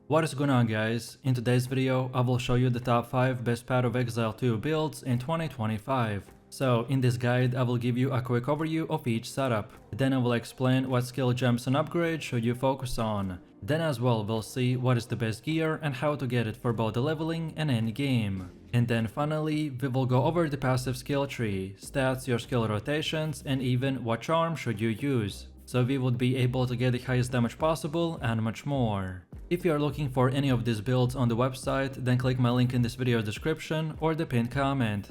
What is going on, guys? In today's video I will show you the top 5 best Path of Exile 2 builds in 2025. So in this guide I will give you a quick overview of each setup, then I will explain what skill gems and upgrades should you focus on. Then as well we'll see what is the best gear and how to get it for both the leveling and endgame. And then finally we will go over the passive skill tree, stats, your skill rotations, and even what charm should you use, so we would be able to get the highest damage possible and much more. If you are looking for any of these builds on the website, then click my link in this video description or the pinned comment.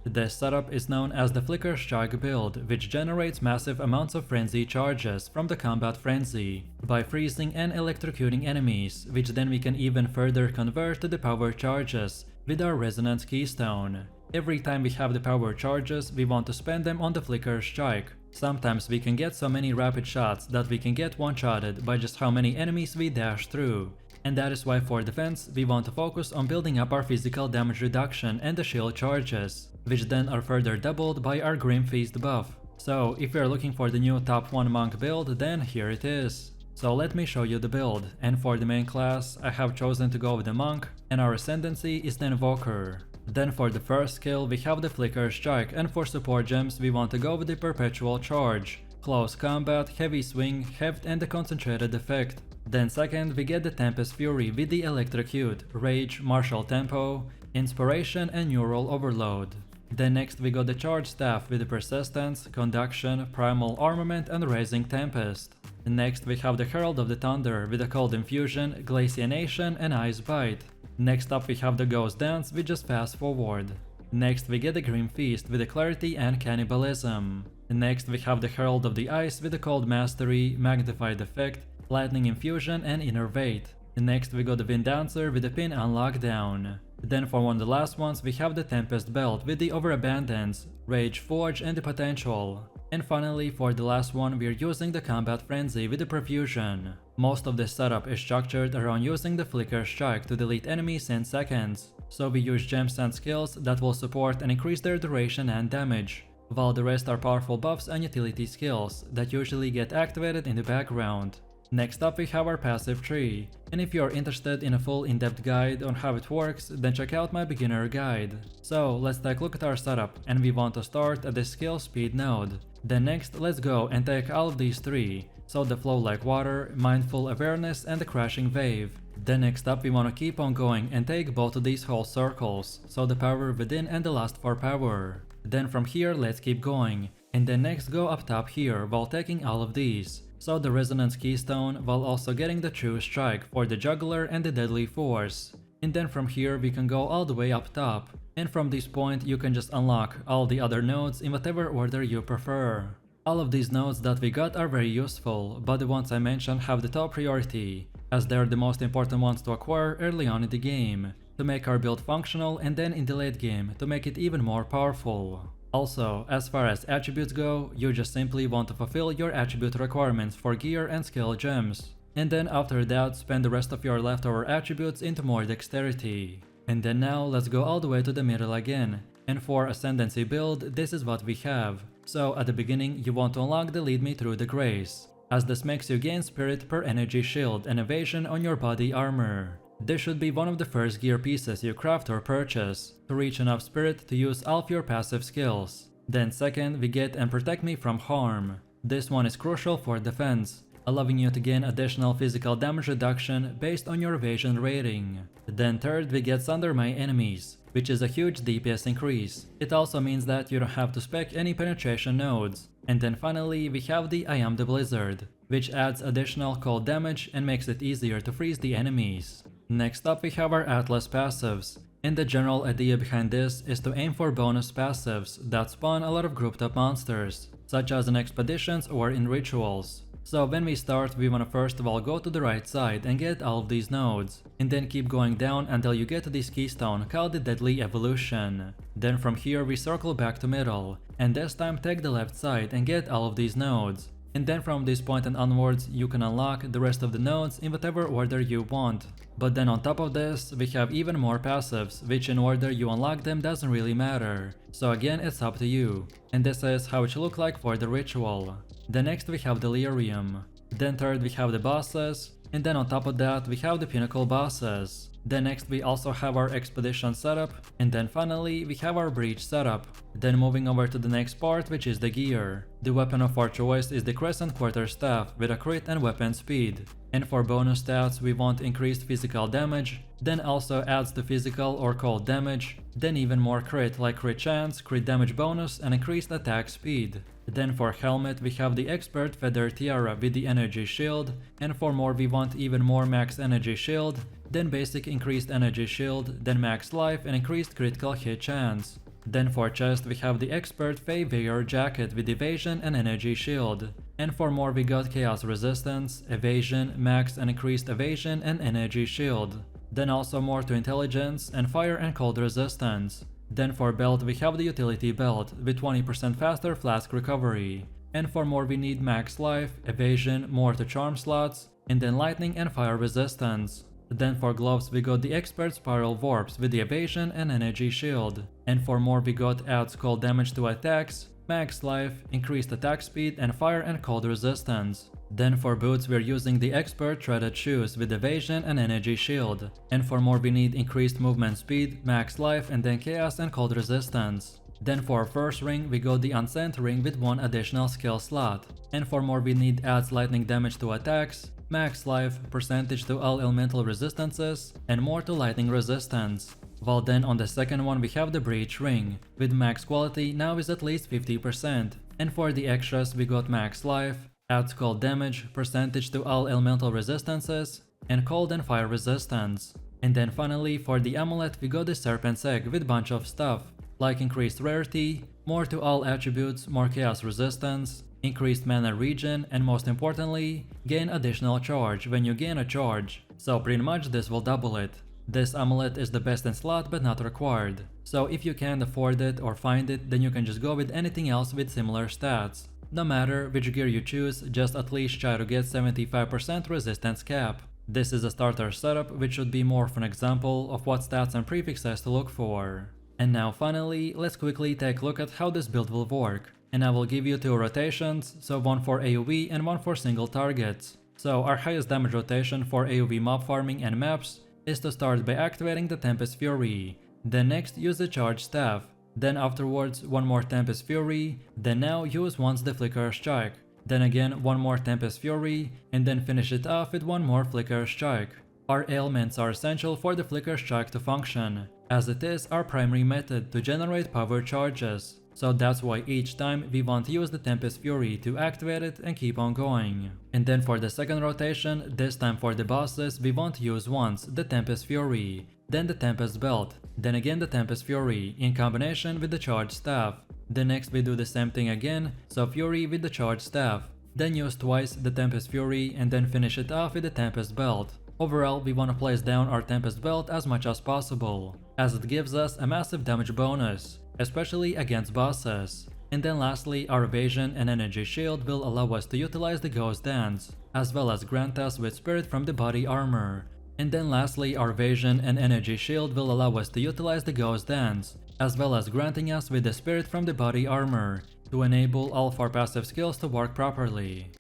This setup is known as the Flicker Strike build, which generates massive amounts of frenzy charges from the combat frenzy by freezing and electrocuting enemies, which then we can even further convert to the power charges with our resonance keystone. Every time we have the power charges, we want to spend them on the Flicker Strike. Sometimes we can get so many rapid shots that we can get one-shotted by just how many enemies we dash through. And that is why for defense, we want to focus on building up our physical damage reduction and the shield charges, which then are further doubled by our Grim Feast buff. So if you are looking for the new top 1 monk build, then here it is. So let me show you the build, and for the main class, I have chosen to go with the monk, and our ascendancy is the invoker. Then for the first skill we have the Flicker Strike, and for support gems we want to go with the Perpetual Charge, Close Combat, Heavy Swing, Heft, and the Concentrated Effect. Then second we get the Tempest Fury with the Electrocute, Rage, Martial Tempo, Inspiration, and Neural Overload. Then next we got the Charge Staff with the Persistence, Conduction, Primal Armament, and Raising Tempest. Next we have the Herald of the Thunder with the Cold Infusion, Glaciation, and Ice Bite. Next up we have the Ghost Dance with just Fast Forward. Next we get the Grim Feast with the Clarity and Cannibalism. Next we have the Herald of the Ice with the Cold Mastery, Magnified Effect, Lightning Infusion, and Innervate. Next we got the Wind Dancer with the Pin on Lockdown. Then for one of the last ones we have the Tempest Belt with the Overabundance, Rage Forge, and the Potential. And finally for the last one we are using the Combat Frenzy with the Profusion. Most of this setup is structured around using the Flicker Strike to delete enemies in seconds, so we use gems and skills that will support and increase their duration and damage, while the rest are powerful buffs and utility skills that usually get activated in the background. Next up we have our passive tree, and if you are interested in a full in-depth guide on how it works, then check out my beginner guide. So let's take a look at our setup, and we want to start at the skill speed node. Then next let's go and take all of these three, so the Flow Like Water, Mindful Awareness, and the Crashing Wave. Then next up we want to keep on going and take both of these whole circles, so the Power Within and the Lust for Power. Then from here let's keep going, and then next go up top here while taking all of these, so the Resonance Keystone, while also getting the True Strike for the Juggler and the Deadly Force. And then from here we can go all the way up top, and from this point you can just unlock all the other nodes in whatever order you prefer. All of these nodes that we got are very useful, but the ones I mentioned have the top priority, as they are the most important ones to acquire early on in the game, to make our build functional, and then in the late game to make it even more powerful. Also, as far as attributes go, you just simply want to fulfill your attribute requirements for gear and skill gems, and then after that spend the rest of your leftover attributes into more dexterity. And then now let's go all the way to the middle again, and for Ascendancy build this is what we have. So at the beginning you want to unlock the Lead Me Through the Grace, as this makes you gain spirit per energy shield and evasion on your body armor. This should be one of the first gear pieces you craft or purchase, to reach enough spirit to use all of your passive skills. Then second we get and Protect Me from Harm. This one is crucial for defense, allowing you to gain additional physical damage reduction based on your evasion rating. Then third we get Sunder My Enemies, which is a huge DPS increase. It also means that you don't have to spec any penetration nodes. And then finally we have the I Am the Blizzard, which adds additional cold damage and makes it easier to freeze the enemies. Next up we have our Atlas passives, and the general idea behind this is to aim for bonus passives that spawn a lot of grouped up monsters, such as in expeditions or in rituals. So when we start we want to first of all go to the right side and get all of these nodes, and then keep going down until you get to this keystone called the Deadly Evolution. Then from here we circle back to middle, and this time take the left side and get all of these nodes. And then from this point and onwards you can unlock the rest of the nodes in whatever order you want. But then on top of this we have even more passives, which in order you unlock them doesn't really matter. So again it's up to you. And this is how it should look like for the ritual. Then next we have Delirium. Then third we have the bosses, And then on top of that we have the pinnacle bosses. Then next we also have our expedition setup, and then finally we have our breach setup. Then moving over to the next part, which is the gear. The weapon of our choice is the crescent quarterstaff with a crit and weapon speed. And for bonus stats we want increased physical damage, then also adds the physical or cold damage, then even more crit like crit chance, crit damage bonus and increased attack speed. Then for helmet we have the expert feather tiara with the energy shield, and for more we want even more max energy shield, then basic increased energy shield, then max life and increased critical hit chance. Then for chest we have the expert Fey Veyor jacket with evasion and energy shield. And for more we got chaos resistance, evasion, max and increased evasion and energy shield. Then also more to intelligence and fire and cold resistance. Then for belt we have the utility belt with 20% faster flask recovery. And for more we need max life, evasion, more to charm slots, and then lightning and fire resistance. Then for gloves we got the expert spiral warps with the evasion and energy shield. And for more we got adds cold damage to attacks, max life, increased attack speed and fire and cold resistance. Then for boots we're using the expert threaded shoes with evasion and energy shield. And for more we need increased movement speed, max life and then chaos and cold resistance. Then for our first ring we got the unsent ring with 1 additional skill slot. And for more we need adds lightning damage to attacks, max life, percentage to all elemental resistances, and more to lightning resistance. While then on the second one we have the breach ring, with max quality now is at least 50%. And for the extras we got max life, adds cold damage, percentage to all elemental resistances, and cold and fire resistance. And then finally for the amulet we got the serpent's egg with bunch of stuff, like increased rarity, more to all attributes, more chaos resistance, increased mana regen, and most importantly, gain additional charge when you gain a charge, so pretty much this will double it. This amulet is the best in slot but not required, so if you can't afford it or find it, then you can just go with anything else with similar stats. No matter which gear you choose, just at least try to get 75% resistance cap. This is a starter setup which should be more of an example of what stats and prefixes to look for. And now finally, let's quickly take a look at how this build will work. And I will give you 2 rotations, so one for AoE and one for single targets. So our highest damage rotation for AoE mob farming and maps is to start by activating the Tempest Fury, then next use the Charge Staff, then afterwards one more Tempest Fury, then now use once the Flicker Strike, then again one more Tempest Fury, and then finish it off with one more Flicker Strike. Our ailments are essential for the Flicker Strike to function, as it is our primary method to generate power charges. So that's why each time we want to use the Tempest Fury to activate it and keep on going. And then for the second rotation, this time for the bosses we want to use once the Tempest Fury, then the Tempest Belt, then again the Tempest Fury in combination with the Charge Staff. Then next we do the same thing again, so Fury with the Charge Staff, then use twice the Tempest Fury and then finish it off with the Tempest Belt. Overall we want to place down our Tempest Belt as much as possible, as it gives us a massive damage bonus, especially against bosses. And then lastly, our evasion and energy shield will allow us to utilize the Ghost Dance, as well as grant us with spirit from the body armor. And then lastly, our evasion and energy shield will allow us to utilize the Ghost Dance, as well as granting us with the spirit from the body armor, to enable all of our passive skills to work properly.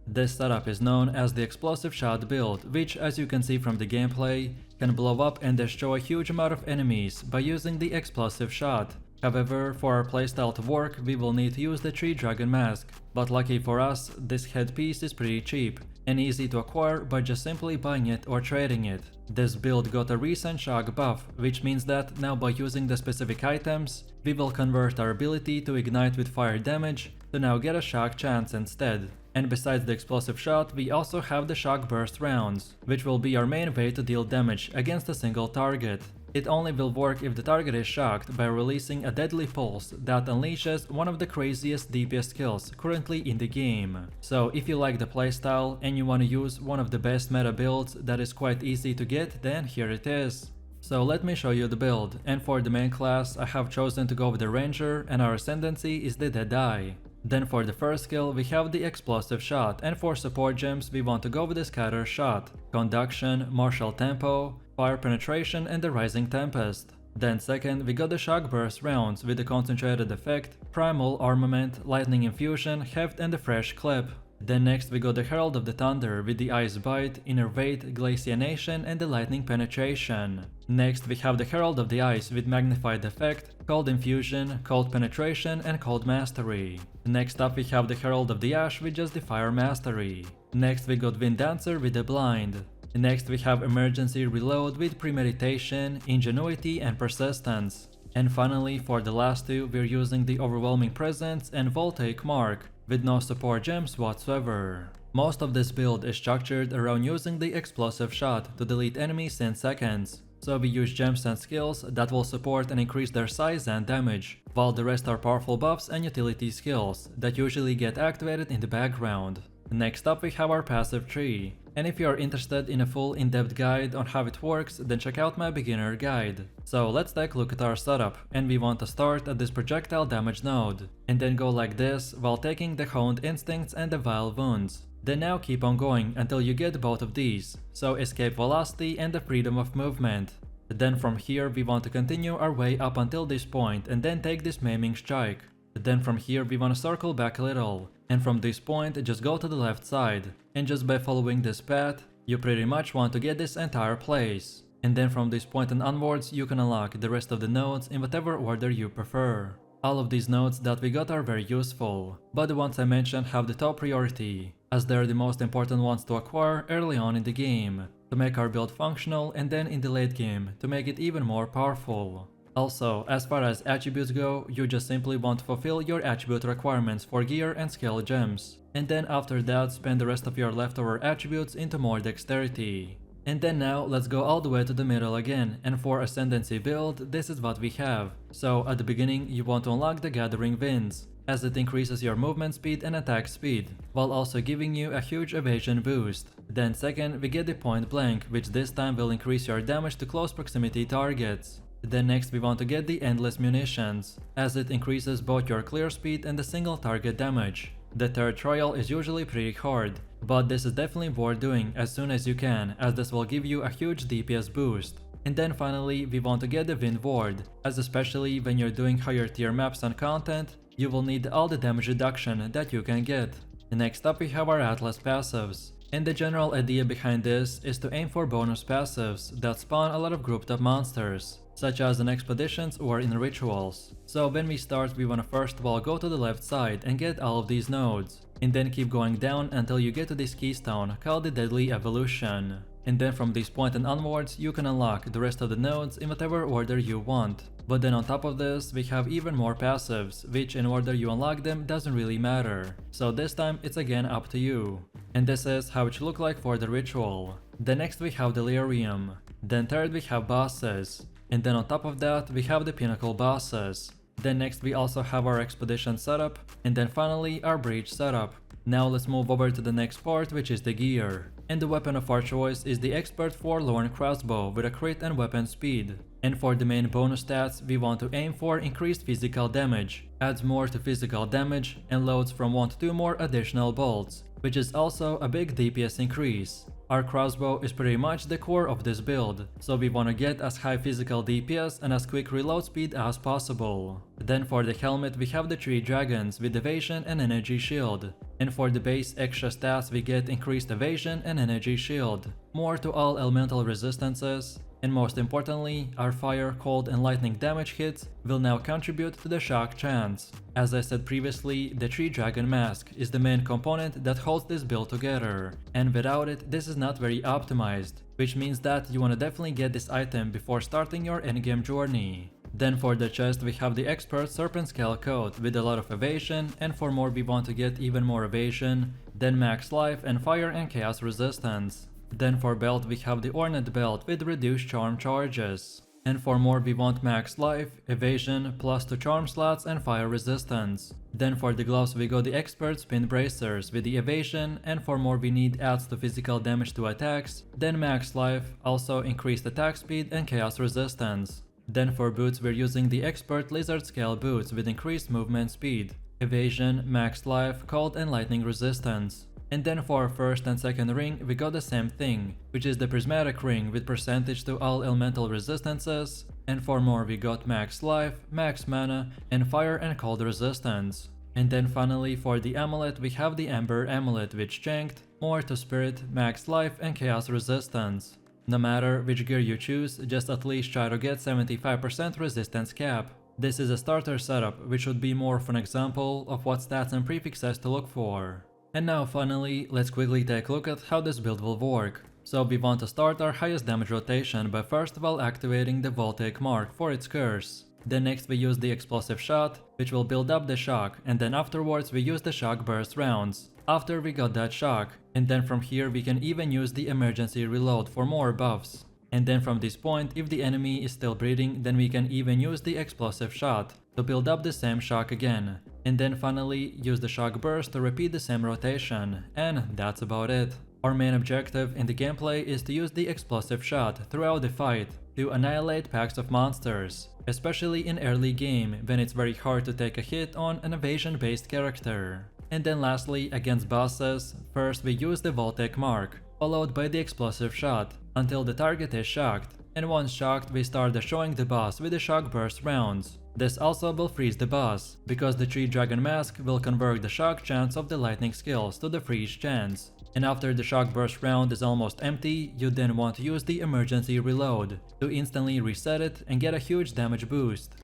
This setup is known as the explosive shot build, which as you can see from the gameplay, can blow up and destroy a huge amount of enemies by using the explosive shot. However, for our playstyle to work, we will need to use the Tree Dragon Mask, but lucky for us, this headpiece is pretty cheap and easy to acquire by just simply buying it or trading it. This build got a recent shock buff, which means that now by using the specific items, we will convert our ability to ignite with fire damage to now get a shock chance instead. And besides the explosive shot, we also have the shock burst rounds, which will be our main way to deal damage against a single target. It only will work if the target is shocked by releasing a deadly pulse that unleashes one of the craziest DPS skills currently in the game. So if you like the playstyle and you want to use one of the best meta builds that is quite easy to get, then here it is. So let me show you the build, and for the main class I have chosen to go with the Ranger and our ascendancy is the Deadeye. Then for the first skill we have the explosive shot, and for support gems we want to go with the scatter shot, conduction, martial tempo, fire penetration and the rising tempest. Then second we got the shock burst rounds with the concentrated effect, primal armament, lightning infusion, heft and the fresh clip. Then next we got the Herald of the Thunder with the Ice Bite, Innervate, Glaciation and the Lightning Penetration. Next we have the Herald of the Ice with Magnified Effect, Cold Infusion, Cold Penetration and Cold Mastery. Next up we have the Herald of the Ash with just the Fire Mastery. Next we got Wind Dancer with the Blind. Next we have Emergency Reload with Premeditation, Ingenuity and Persistence. And finally, for the last two, we're using the Overwhelming Presence and Voltaic Mark, with no support gems whatsoever. Most of this build is structured around using the Explosive Shot to delete enemies in seconds, so we use gems and skills that will support and increase their size and damage, while the rest are powerful buffs and utility skills that usually get activated in the background. Next up we have our passive tree, and if you are interested in a full in-depth guide on how it works, then check out my beginner guide. So let's take a look at our setup, and we want to start at this projectile damage node, and then go like this while taking the Honed Instincts and the Vile Wounds. Then now keep on going until you get both of these, so Escape Velocity and the Freedom of Movement. Then from here we want to continue our way up until this point and then take this Maiming Strike. Then from here we want to circle back a little, and from this point just go to the left side, and just by following this path, you pretty much want to get this entire place. And then from this point and onwards you can unlock the rest of the nodes in whatever order you prefer. All of these nodes that we got are very useful, but the ones I mentioned have the top priority, as they're the most important ones to acquire early on in the game, to make our build functional, and then in the late game to make it even more powerful. Also, as far as attributes go, you just simply want to fulfill your attribute requirements for gear and skill gems, and then after that spend the rest of your leftover attributes into more dexterity. And then now let's go all the way to the middle again, and for Ascendancy build, this is what we have. So at the beginning you want to unlock the Gathering Winds, as it increases your movement speed and attack speed, while also giving you a huge evasion boost. Then second we get the Point Blank, which this time will increase your damage to close proximity targets. Then next we want to get the Endless Munitions, as it increases both your clear speed and the single target damage. The third trial is usually pretty hard, but this is definitely worth doing as soon as you can, as this will give you a huge DPS boost. And then finally we want to get the Wind Ward, as especially when you're doing higher tier maps and content, you will need all the damage reduction that you can get. Next up we have our Atlas passives. And the general idea behind this is to aim for bonus passives that spawn a lot of grouped up monsters, such as in expeditions or in rituals. So when we start we wanna first of all go to the left side and get all of these nodes, and then keep going down until you get to this keystone called the Deadly Evolution. And then from this point and onwards you can unlock the rest of the nodes in whatever order you want. But then on top of this we have even more passives, which in order you unlock them doesn't really matter. So this time it's again up to you. And this is how it should look like for the ritual. Then next we have Delirium. Then third we have bosses. And then on top of that we have the pinnacle bosses. Then next we also have our expedition setup, and then finally our breach setup. Now let's move over to the next part, which is the gear. And the weapon of our choice is the Expert Forlorn Crossbow with a crit and weapon speed. And for the main bonus stats we want to aim for increased physical damage, adds more to physical damage, and loads from 1 to 2 more additional bolts, which is also a big DPS increase. Our crossbow is pretty much the core of this build, so we wanna get as high physical DPS and as quick reload speed as possible. Then for the helmet we have the 3 dragons with evasion and energy shield. And for the base extra stats we get increased evasion and energy shield, more to all elemental resistances, and most importantly, our fire, cold and lightning damage hits will now contribute to the shock chance. As I said previously, the 3 dragon mask is the main component that holds this build together, and without it this is not very optimized, which means that you wanna definitely get this item before starting your endgame journey. Then for the chest we have the Expert Serpent Scale coat with a lot of evasion, and for more we want to get even more evasion, then max life and fire and chaos resistance. Then for belt we have the Ornate belt with reduced charm charges. And for more we want max life, evasion, plus 2 charm slots and fire resistance. Then for the gloves we got the Expert Spin Bracers with the evasion, and for more we need adds to physical damage to attacks, then max life, also increased attack speed and chaos resistance. Then for boots we're using the Expert Lizard Scale boots with increased movement speed, evasion, max life, cold and lightning resistance. And then for our first and second ring we got the same thing, which is the Prismatic ring with percentage to all elemental resistances, and for more we got max life, max mana, and fire and cold resistance. And then finally for the amulet we have the Ember Amulet, which chanked more to Spirit, Max Life and Chaos Resistance. No matter which gear you choose, just at least try to get 75% resistance cap. This is a starter setup, which would be more of an example of what stats and prefixes to look for. And now finally, let's quickly take a look at how this build will work. So we want to start our highest damage rotation by first of all activating the Voltaic Mark for its curse. Then next we use the Explosive Shot, which will build up the shock, and then afterwards we use the Shock Burst rounds, after we got that shock, and then from here we can even use the Emergency Reload for more buffs. And then from this point, if the enemy is still breathing, then we can even use the Explosive Shot to build up the same shock again. And then finally use the Shock Burst to repeat the same rotation, and that's about it. Our main objective in the gameplay is to use the Explosive Shot throughout the fight to annihilate packs of monsters, especially in early game when it's very hard to take a hit on an evasion based character. And then lastly, against bosses, first we use the Voltaic Mark, followed by the Explosive Shot until the target is shocked, and once shocked we start destroying the boss with the Shock Burst rounds. This also will freeze the boss, because the Tree Dragon Mask will convert the shock chance of the lightning skills to the freeze chance. And after the Shock Burst round is almost empty, you then want to use the Emergency Reload to instantly reset it and get a huge damage boost.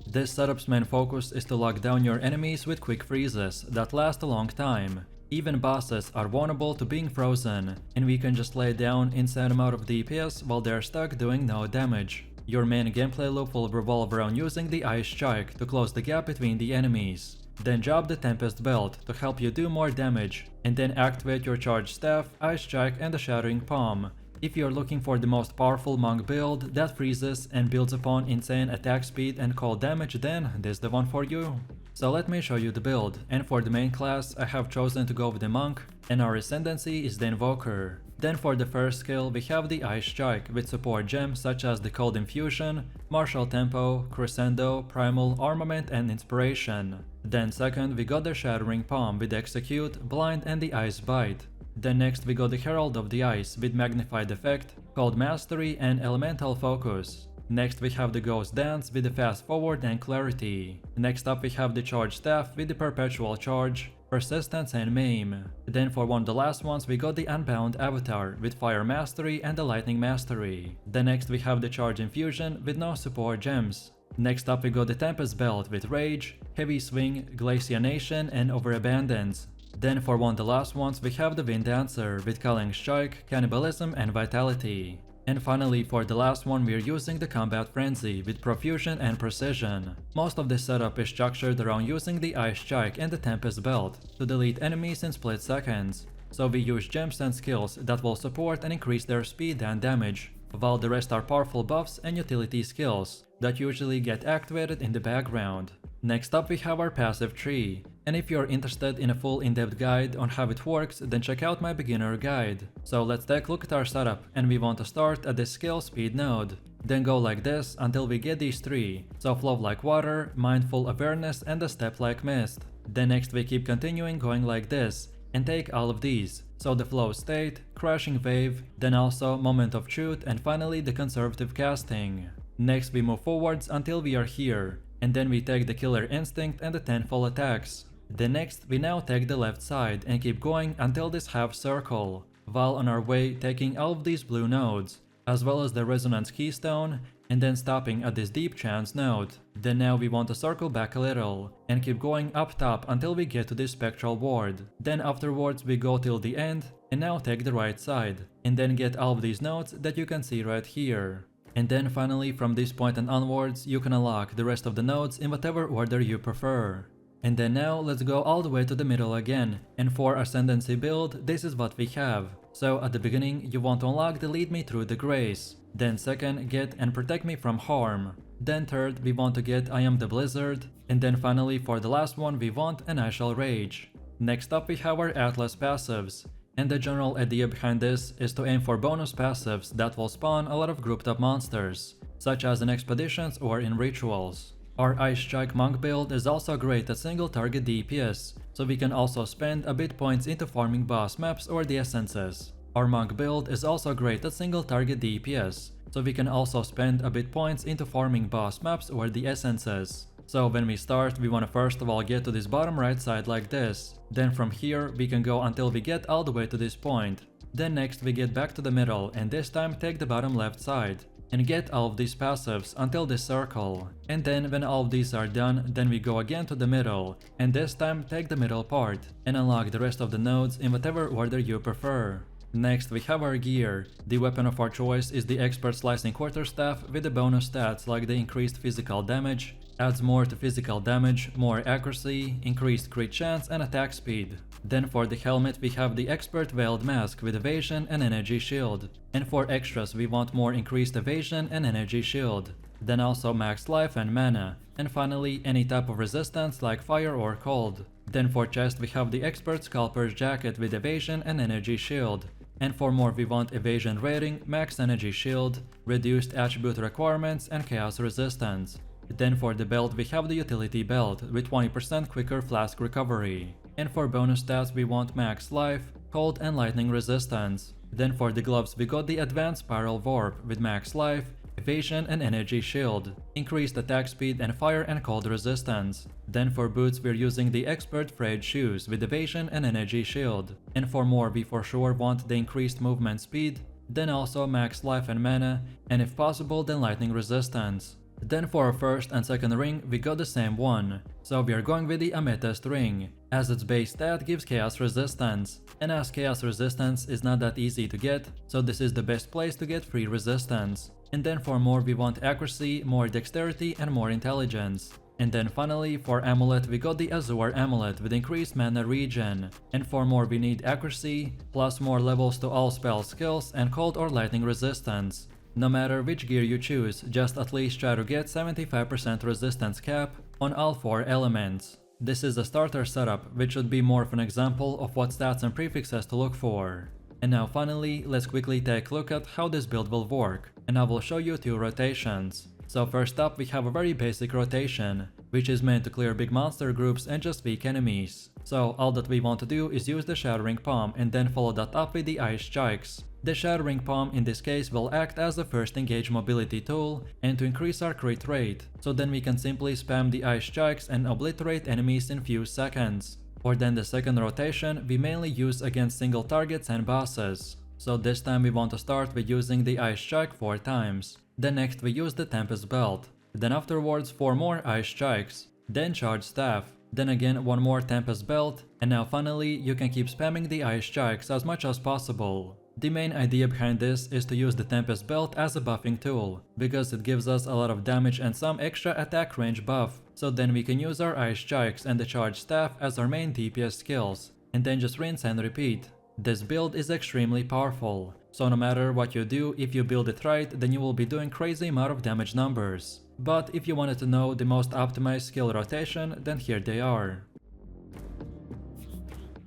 This setup's main focus is to lock down your enemies with quick freezes that last a long time. Even bosses are vulnerable to being frozen, and we can just lay down insane amount of DPS while they're stuck doing no damage. Your main gameplay loop will revolve around using the Ice Strike to close the gap between the enemies. Then drop the Tempest Belt to help you do more damage, and then activate your Charged Staff, Ice Strike and the Shattering Palm. If you're looking for the most powerful monk build that freezes and builds upon insane attack speed and cold damage, then this is the one for you. So let me show you the build, and for the main class I have chosen to go with the monk, and our ascendancy is the Invoker. Then for the first skill we have the Ice Strike with support gems such as the Cold Infusion, Martial Tempo, Crescendo, Primal Armament and Inspiration. Then second we got the Shattering Palm with Execute, Blind and the Ice Bite. Then next we got the Herald of the Ice with Magnified Effect, Cold Mastery and Elemental Focus. Next we have the Ghost Dance with the Fast Forward and Clarity. Next up we have the Charged Staff with the Perpetual Charge, Persistence and Maim. Then for one of the last ones we got the Unbound Avatar with Fire Mastery and the Lightning Mastery. Then next we have the Charge Infusion with no support gems. Next up we got the Tempest Belt with Rage, Heavy Swing, Glacianation and Overabundance. Then for one of the last ones we have the Wind Dancer with Culling Strike, Cannibalism and Vitality. And finally for the last one we're using the Combat Frenzy with Profusion and Precision. Most of this setup is structured around using the Ice Strike and the Tempest Belt to delete enemies in split seconds. So we use gems and skills that will support and increase their speed and damage, while the rest are powerful buffs and utility skills that usually get activated in the background. Next up we have our passive tree, and if you're interested in a full in-depth guide on how it works, then check out my beginner guide. So let's take a look at our setup, and we want to start at the skill speed node. Then go like this until we get these three, so Flow like Water, Mindful Awareness and the Step like Mist. Then next we keep continuing going like this, and take all of these, so the Flow State, Crashing Wave, then also Moment of Truth and finally the Conservative Casting. Next we move forwards until we are here, and then we take the Killer Instinct and the Tenfold Attacks. Then next we now take the left side and keep going until this half circle, while on our way taking all of these blue nodes, as well as the Resonance Keystone, and then stopping at this Deep Trance node. Then now we want to circle back a little, and keep going up top until we get to this Spectral Ward. Then afterwards we go till the end, and now take the right side, and then get all of these nodes that you can see right here. And then finally from this point and onwards you can unlock the rest of the nodes in whatever order you prefer. And then now let's go all the way to the middle again, and for Ascendancy build this is what we have. So at the beginning you want to unlock the Lead Me Through the Grace, then second get and Protect Me from Harm, then third we want to get I Am the Blizzard, and then finally for the last one we want an I Shall Rage. Next up we have our Atlas passives, and the general idea behind this is to aim for bonus passives that will spawn a lot of grouped up monsters, such as in expeditions or in rituals. Our Ice Strike Monk build is also great at single target DPS, so we can also spend a bit points into farming boss maps or the essences. Our Monk build is also great at single target DPS, so we can also spend a bit points into farming boss maps or the essences. So when we start, we want to first of all get to this bottom right side like this. Then from here, we can go until we get all the way to this point. Then next we get back to the middle and this time take the bottom left side. And get all of these passives until this circle. And then when all of these are done, then we go again to the middle. And this time take the middle part. And unlock the rest of the nodes in whatever order you prefer. Next we have our gear. The weapon of our choice is the expert slicing quarterstaff with the bonus stats like the increased physical damage, adds more to physical damage, more accuracy, increased crit chance and attack speed. Then for the helmet we have the expert veiled mask with evasion and energy shield. And for extras we want more increased evasion and energy shield. Then also max life and mana. And finally any type of resistance like fire or cold. Then for chest we have the expert scalper's jacket with evasion and energy shield. And for more we want evasion rating, max energy shield, reduced attribute requirements and chaos resistance. Then for the belt we have the utility belt with 20% quicker flask recovery. And for bonus stats we want max life, cold and lightning resistance. Then for the gloves we got the advanced spiral warp with max life, evasion and energy shield, increased attack speed and fire and cold resistance. Then for boots we're using the expert frayed shoes with evasion and energy shield. And for more we for sure want the increased movement speed, then also max life and mana, and if possible then lightning resistance. Then for our first and second ring we got the same one, so we are going with the amethyst ring, as its base stat gives chaos resistance, and as chaos resistance is not that easy to get, so this is the best place to get free resistance. And then for more we want accuracy, more dexterity and more intelligence. And then finally for amulet we got the azure amulet with increased mana regen, and for more we need accuracy, plus more levels to all spell skills and cold or lightning resistance. No matter which gear you choose, just at least try to get 75% resistance cap on all 4 elements. This is a starter setup, which should be more of an example of what stats and prefixes to look for. And now finally, let's quickly take a look at how this build will work, and I will show you 2 rotations. So first up we have a very basic rotation, which is meant to clear big monster groups and just weak enemies. So all that we want to do is use the Shattering Palm and then follow that up with the Ice Strikes. The Shattering Palm in this case will act as the first engage mobility tool and to increase our crit rate, so then we can simply spam the Ice Strikes and obliterate enemies in few seconds. Or then the second rotation we mainly use against single targets and bosses. So this time we want to start with using the Ice Strike 4 times. Then next we use the Tempest Belt. Then afterwards 4 more Ice Strikes. Then Charge Staff. Then again 1 more Tempest Belt. And now finally you can keep spamming the Ice Strikes as much as possible. The main idea behind this is to use the Tempest Belt as a buffing tool, because it gives us a lot of damage and some extra attack range buff, so then we can use our Ice Strikes and the Charge Staff as our main DPS skills, and then just rinse and repeat. This build is extremely powerful, so no matter what you do, if you build it right, then you will be doing crazy amount of damage numbers. But if you wanted to know the most optimized skill rotation, then here they are.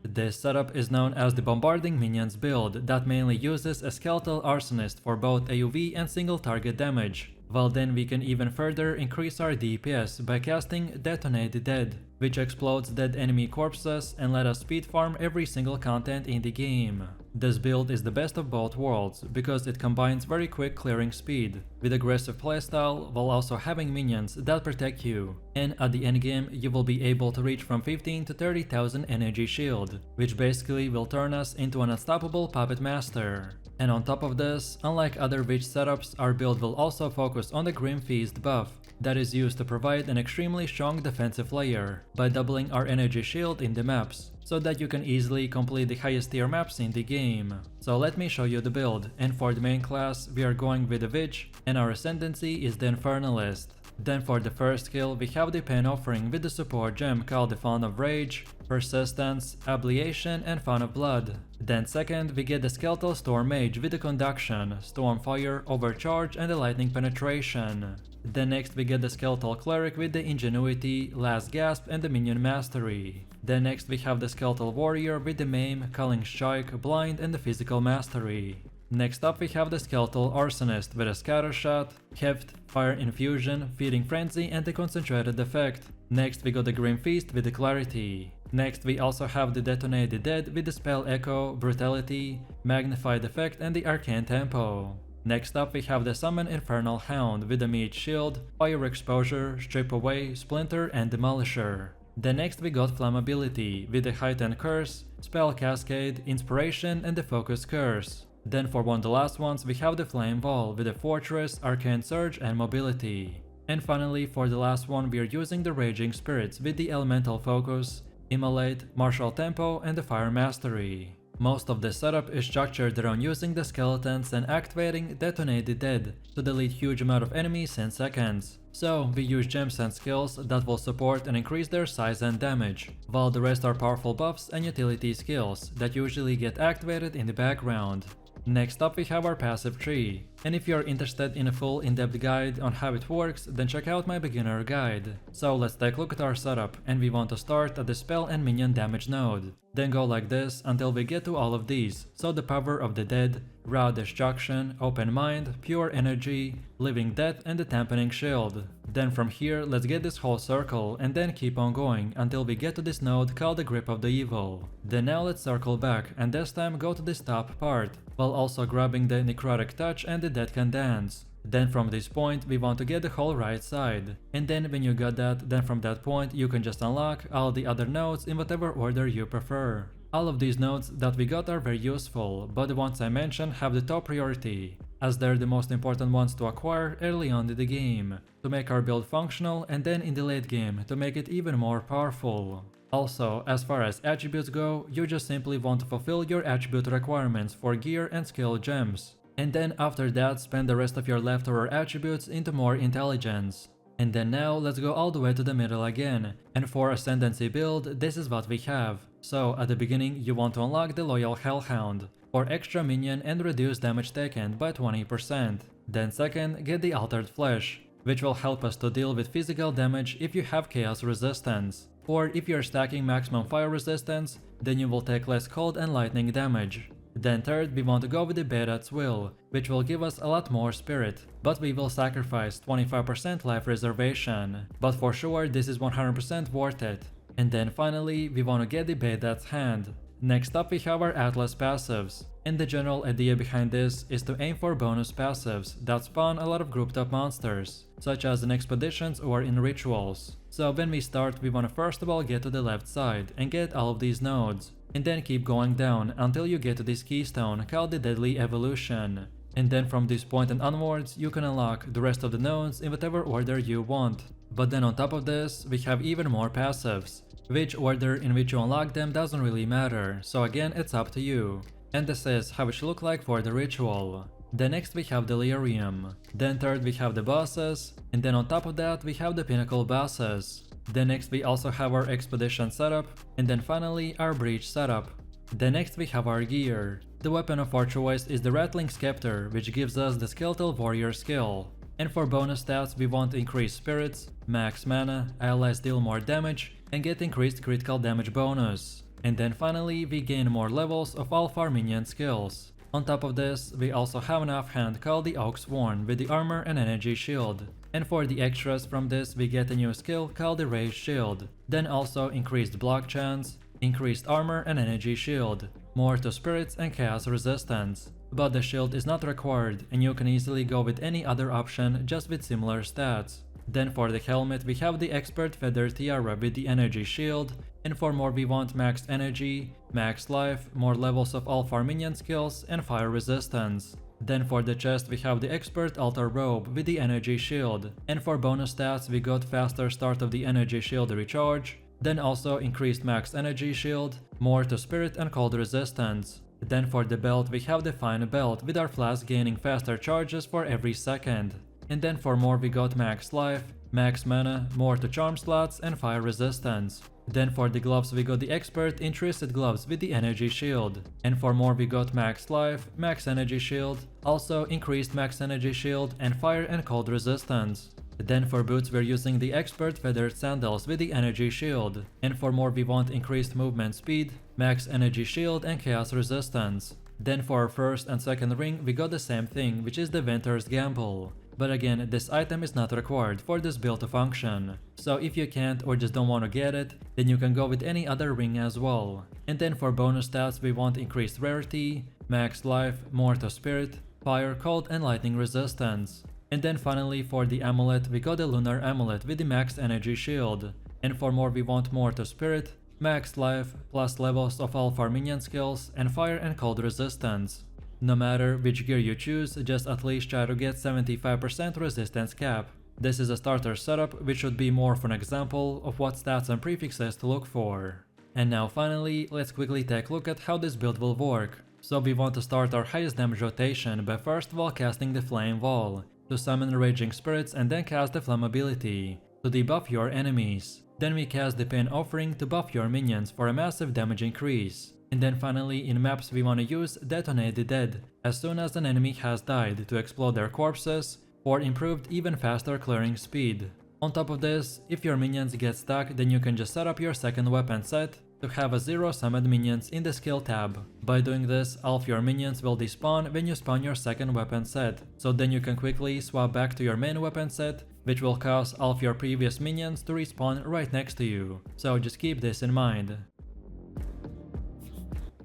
This setup is known as the Bombarding Minions build that mainly uses a Skeletal Arsonist for both AoV and single target damage, while then we can even further increase our DPS by casting Detonate Dead, which explodes dead enemy corpses and let us speed farm every single content in the game. This build is the best of both worlds because it combines very quick clearing speed with aggressive playstyle while also having minions that protect you, and at the endgame you will be able to reach from 15 to 30,000 energy shield, which basically will turn us into an unstoppable puppet master. And on top of this, unlike other witch setups, our build will also focus on the Grim Feast buff that is used to provide an extremely strong defensive layer by doubling our energy shield in the maps, so that you can easily complete the highest tier maps in the game. So let me show you the build, and for the main class we are going with the Witch, and our ascendancy is the Infernalist. Then for the first skill we have the Pain Offering with the support gem called the Font of Rage, Persistence, Ablation and Font of Blood. Then second we get the Skeletal Storm Mage with the Conduction, Stormfire, Overcharge and the Lightning Penetration. Then next we get the Skeletal Cleric with the Ingenuity, Last Gasp and the Minion Mastery. Then next we have the Skeletal Warrior with the Maim, Culling Strike, Blind and the Physical Mastery. Next up we have the Skeletal Arsonist with a Scatter Shot, Heft, Fire Infusion, Feeding Frenzy and the Concentrated Effect. Next we got the Grim Feast with the Clarity. Next we also have the Detonated Dead with the Spell Echo, Brutality, Magnified Effect and the Arcane Tempo. Next up we have the Summon Infernal Hound with the Meat Shield, Fire Exposure, Strip Away, Splinter and Demolisher. Then next we got Flammability with the Heightened Curse, Spell Cascade, Inspiration and the Focus Curse. Then for one of the last ones we have the Flame Wall with the Fortress, Arcane Surge and Mobility. And finally for the last one we are using the Raging Spirits with the Elemental Focus, Immolate, Martial Tempo and the Fire Mastery. Most of the setup is structured around using the skeletons and activating Detonate the Dead to delete huge amount of enemies in seconds. So we use gems and skills that will support and increase their size and damage, while the rest are powerful buffs and utility skills that usually get activated in the background. Next up we have our passive tree, and if you are interested in a full in-depth guide on how it works, then check out my beginner guide. So let's take a look at our setup, and we want to start at the spell and minion damage node. Then go like this until we get to all of these, so the Power of the Dead, Raw Destruction, Open Mind, Pure Energy, Living Death and the Dampening Shield. Then from here let's get this whole circle and then keep on going until we get to this node called the Grip of the Evil. Then now let's circle back and this time go to this top part, while also grabbing the Necrotic Touch and the Dead Can Dance. Then from this point we want to get the whole right side, and then when you got that, then from that point you can just unlock all the other nodes in whatever order you prefer. All of these nodes that we got are very useful, but the ones I mentioned have the top priority, as they're the most important ones to acquire early on in the game, to make our build functional, and then in the late game to make it even more powerful. Also, as far as attributes go, you just simply want to fulfill your attribute requirements for gear and skill gems. And then after that spend the rest of your leftover attributes into more intelligence. And then now let's go all the way to the middle again, and for Ascendancy build this is what we have. So at the beginning you want to unlock the Loyal Hellhound, for extra minion and reduce damage taken by 20%. Then second, get the Altered Flesh, which will help us to deal with physical damage if you have Chaos Resistance. Or if you're stacking maximum fire resistance, then you will take less cold and lightning damage. Then third, we want to go with the Berat's Will, which will give us a lot more spirit, but we will sacrifice 25% life reservation, but for sure this is 100% worth it. And then finally, we want to get the Berat's Hand. Next up we have our Atlas passives, and the general idea behind this is to aim for bonus passives that spawn a lot of grouped up monsters, such as in expeditions or in rituals. So when we start we want to first of all get to the left side and get all of these nodes, and then keep going down until you get to this keystone called the Deadly Evolution. And then from this point and onwards you can unlock the rest of the nodes in whatever order you want. But then on top of this we have even more passives. Which order in which you unlock them doesn't really matter, so again it's up to you. And this is how it should look like for the ritual. Then next we have Delirium. Then third we have the bosses, and then on top of that we have the pinnacle bosses. Then next we also have our expedition setup, and then finally our breach setup. Then next we have our gear. The weapon of our choice is the Rattling Scepter, which gives us the Skeletal Warrior skill. And for bonus stats we want increased spirits, max mana, allies deal more damage, and get increased critical damage bonus. And then finally we gain more levels of all of our minion skills. On top of this, we also have an offhand called the Oak Sworn with the armor and energy shield. And for the extras from this we get a new skill called the Raised Shield. Then also increased block chance, increased armor and energy shield, more to spirits and chaos resistance. But the shield is not required and you can easily go with any other option just with similar stats. Then for the helmet we have the Expert Feather Tiara with the energy shield, and for more we want max energy, max life, more levels of all of our minion skills and fire resistance. Then for the chest we have the Expert Altar Robe with the energy shield, and for bonus stats we got faster start of the energy shield recharge, then also increased max energy shield, more to spirit and cold resistance. Then for the belt we have the Fine Belt with our flask gaining faster charges for every second. And then for more we got max life, max mana, more to charm slots and fire resistance. Then for the gloves we got the Expert Intrinsic Gloves with the energy shield. And for more we got max life, max energy shield, also increased max energy shield and fire and cold resistance. Then for boots we're using the Expert Feathered Sandals with the energy shield. And for more we want increased movement speed, max energy shield and chaos resistance. Then for our first and second ring we got the same thing, which is the Ventur's Gamble. But again, this item is not required for this build to function. So if you can't or just don't want to get it, then you can go with any other ring as well. And then for bonus stats we want increased rarity, max life, more to spirit, fire, cold and lightning resistance. And then finally for the amulet we got the lunar amulet with the max energy shield. And for more we want more to spirit, max life, plus levels of all of our minion skills, and fire and cold resistance. No matter which gear you choose, just at least try to get 75% resistance cap. This is a starter setup which should be more of an example of what stats and prefixes to look for. And now finally, let's quickly take a look at how this build will work. So we want to start our highest damage rotation by first of all casting the Flame Wall, to summon Raging Spirits and then cast the Flame ability, to debuff your enemies. Then we cast the Pain Offering to buff your minions for a massive damage increase. And then finally in maps we want to use Detonate the Dead as soon as an enemy has died to explode their corpses, for improved even faster clearing speed. On top of this, if your minions get stuck, then you can just set up your second weapon set to have a 0 summoned minions in the skill tab. By doing this, all of your minions will despawn when you spawn your second weapon set, so then you can quickly swap back to your main weapon set, which will cause all of your previous minions to respawn right next to you. So just keep this in mind.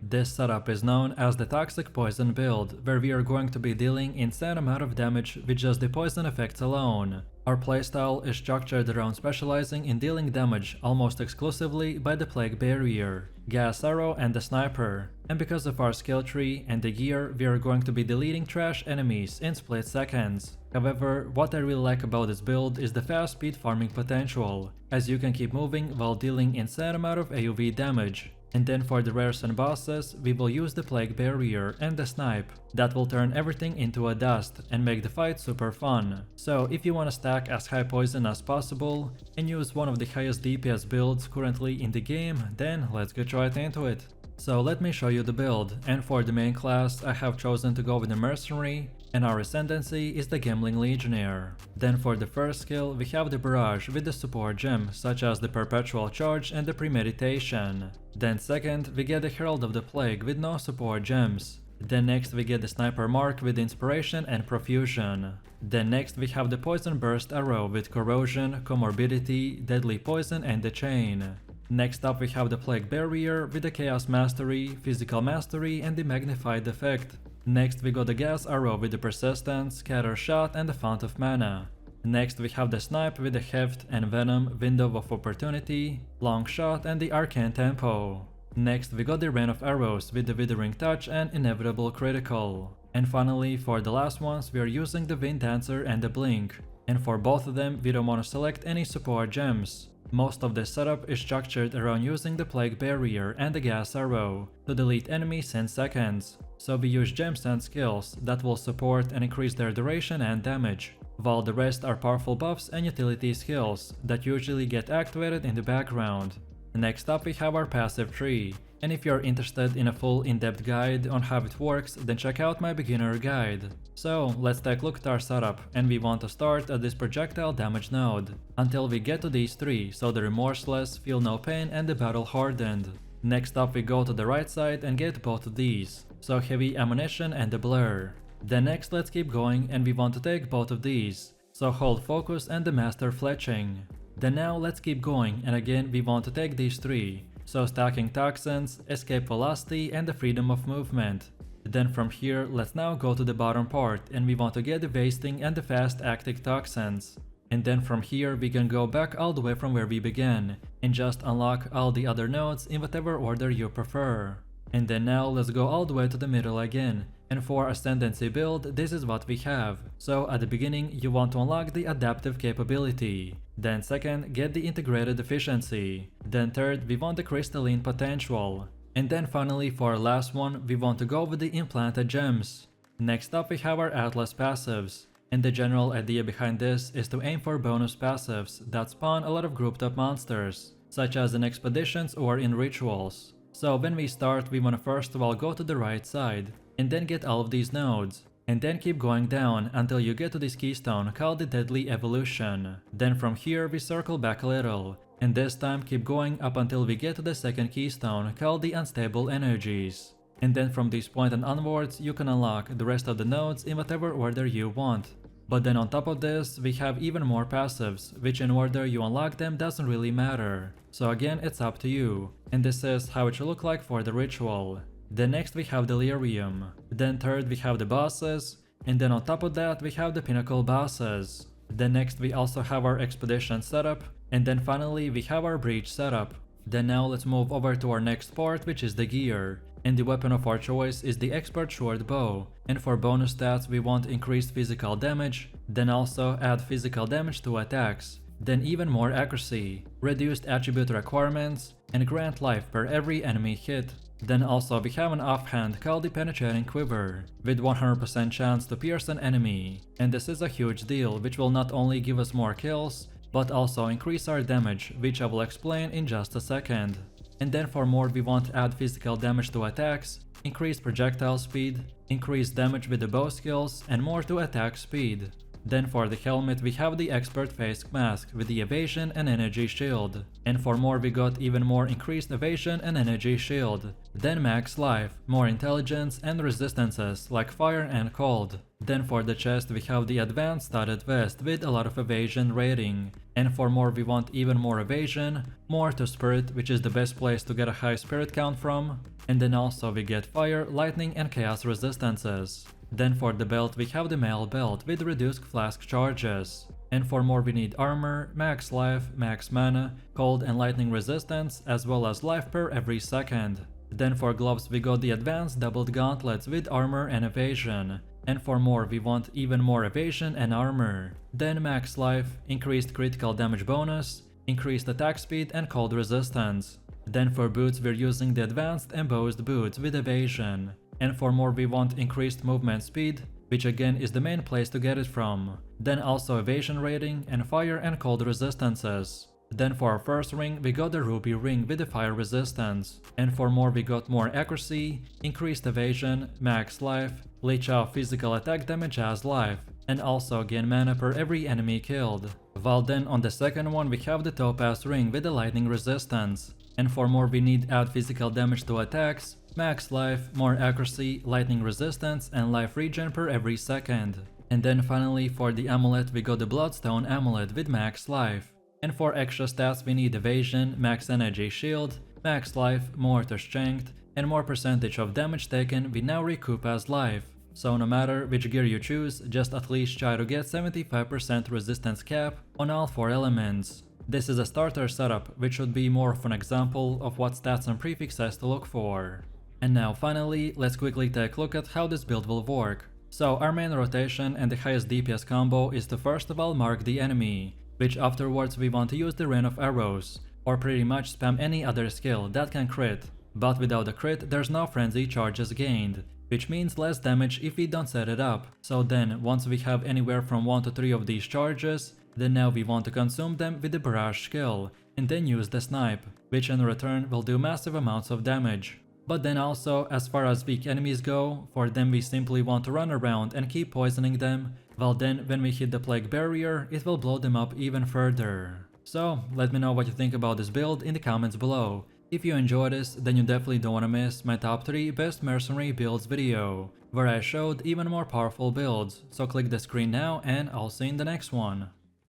This setup is known as the Toxic Poison build, where we are going to be dealing insane amount of damage with just the poison effects alone. Our playstyle is structured around specializing in dealing damage almost exclusively by the Plague Barrier, Gas Arrow and the Sniper, and because of our skill tree and the gear we are going to be deleting trash enemies in split seconds. However, what I really like about this build is the fast speed farming potential, as you can keep moving while dealing insane amount of AoV damage. And then for the rares and bosses, we will use the Plague Barrier and the Snipe. That will turn everything into a dust and make the fight super fun. So if you want to stack as high poison as possible and use one of the highest DPS builds currently in the game, then let's get right into it. So let me show you the build, and for the main class I have chosen to go with the mercenary, and our ascendancy is the Gambling Legionnaire. Then for the first skill we have the Barrage with the support gems such as the Perpetual Charge and the Premeditation. Then second we get the Herald of the Plague with no support gems. Then next we get the Sniper Mark with Inspiration and Profusion. Then next we have the Poison Burst Arrow with Corrosion, Comorbidity, Deadly Poison and the Chain. Next up we have the Plague Barrier with the Chaos Mastery, Physical Mastery and the Magnified Effect. Next we got the Gas Arrow with the Persistence, Scatter Shot and the Fount of Mana. Next we have the Snipe with the Heft and Venom, Window of Opportunity, Long Shot and the Arcane Tempo. Next we got the Rain of Arrows with the Withering Touch and Inevitable Critical. And finally for the last ones we are using the Wind Dancer and the Blink. And for both of them we don't want to select any support gems. Most of this setup is structured around using the Plague Barrier and the Gas Arrow to delete enemies in seconds, so we use gems and skills that will support and increase their duration and damage, while the rest are powerful buffs and utility skills that usually get activated in the background. Next up we have our passive tree, and if you're interested in a full in-depth guide on how it works, then check out my beginner guide. So let's take a look at our setup, and we want to start at this projectile damage node, until we get to these three, so the Remorseless, Feel No Pain and the Battle Hardened. Next up we go to the right side and get both of these, so Heavy Ammunition and the Blur. Then next let's keep going and we want to take both of these, so Hold Focus and the Master Fletching. Then now let's keep going and again we want to take these three, so Stacking Toxins, Escape Velocity and the Freedom of Movement. Then from here let's now go to the bottom part and we want to get the Wasting and the Fast Acting Toxins. And then from here we can go back all the way from where we began and just unlock all the other nodes in whatever order you prefer. And then now let's go all the way to the middle again, and for Ascendancy build this is what we have. So at the beginning you want to unlock the Adaptive Capability, then second get the Integrated Efficiency, then third we want the Crystalline Potential, and then finally for our last one we want to go with the Implanted Gems. Next up we have our Atlas passives, and the general idea behind this is to aim for bonus passives that spawn a lot of grouped up monsters, such as in expeditions or in rituals. So when we start we want to first of all go to the right side, and then get all of these nodes, and then keep going down until you get to this keystone called the Deadly Evolution. Then from here we circle back a little, and this time keep going up until we get to the second keystone called the Unstable Energies. And then from this point and onwards you can unlock the rest of the nodes in whatever order you want. But then on top of this we have even more passives, which in order you unlock them doesn't really matter. So again it's up to you, and this is how it should look like for the ritual. Then next we have Delirium, then third we have the bosses, And then on top of that we have the pinnacle bosses. Then next we also have our expedition setup, and then finally we have our breach setup. Then now let's move over to our next part, which is the gear. And the weapon of our choice is the expert short bow, and for bonus stats we want increased physical damage, then also add physical damage to attacks, then even more accuracy, reduced attribute requirements, and grant life per every enemy hit. Then also we have an offhand called the penetrating quiver, with 100% chance to pierce an enemy, and this is a huge deal which will not only give us more kills, but also increase our damage, which I will explain in just a second. And then for more we want to add physical damage to attacks, increase projectile speed, increase damage with the bow skills, and more to attack speed. Then for the helmet we have the expert face mask with the evasion and energy shield. And for more we got even more increased evasion and energy shield. Then max life, more intelligence and resistances like fire and cold. Then for the chest we have the advanced studded vest with a lot of evasion rating. And for more we want even more evasion, more to spirit, which is the best place to get a high spirit count from. And then also we get fire, lightning and chaos resistances. Then for the belt we have the mail belt with reduced flask charges. And for more we need armor, max life, max mana, cold and lightning resistance, as well as life per every second. Then for gloves we got the advanced doubled gauntlets with armor and evasion. And for more we want even more evasion and armor. Then max life, increased critical damage bonus, increased attack speed and cold resistance. Then for boots we're using the advanced embossed boots with evasion. And for more we want increased movement speed, which again is the main place to get it from. Then also evasion rating and fire and cold resistances. Then for our first ring we got the ruby ring with the fire resistance. And for more we got more accuracy, increased evasion, max life, leech off physical attack damage as life, and also gain mana per every enemy killed. While then on the second one we have the topaz ring with the lightning resistance. And for more we need add physical damage to attacks, max life, more accuracy, lightning resistance, and life regen per every second. And then finally for the amulet we got the bloodstone amulet with max life. And for extra stats we need evasion, max energy shield, max life, more to strength, and more percentage of damage taken we now recoup as life. So no matter which gear you choose, just at least try to get 75% resistance cap on all 4 elements. This is a starter setup, which should be more of an example of what stats and prefixes to look for. And now finally, let's quickly take a look at how this build will work. So our main rotation and the highest DPS combo is to first of all mark the enemy, which afterwards we want to use the rain of arrows, or pretty much spam any other skill that can crit. But without a crit there's no frenzy charges gained, which means less damage if we don't set it up. So then once we have anywhere from 1 to 3 of these charges, then now we want to consume them with the barrage skill, and then use the snipe, which in return will do massive amounts of damage. But then also, as far as weak enemies go, for them we simply want to run around and keep poisoning them, while then when we hit the plague barrier, it will blow them up even further. So let me know what you think about this build in the comments below. If you enjoyed this, then you definitely don't want to miss my top 3 best mercenary builds video, where I showed even more powerful builds, so click the screen now and I'll see you in the next one.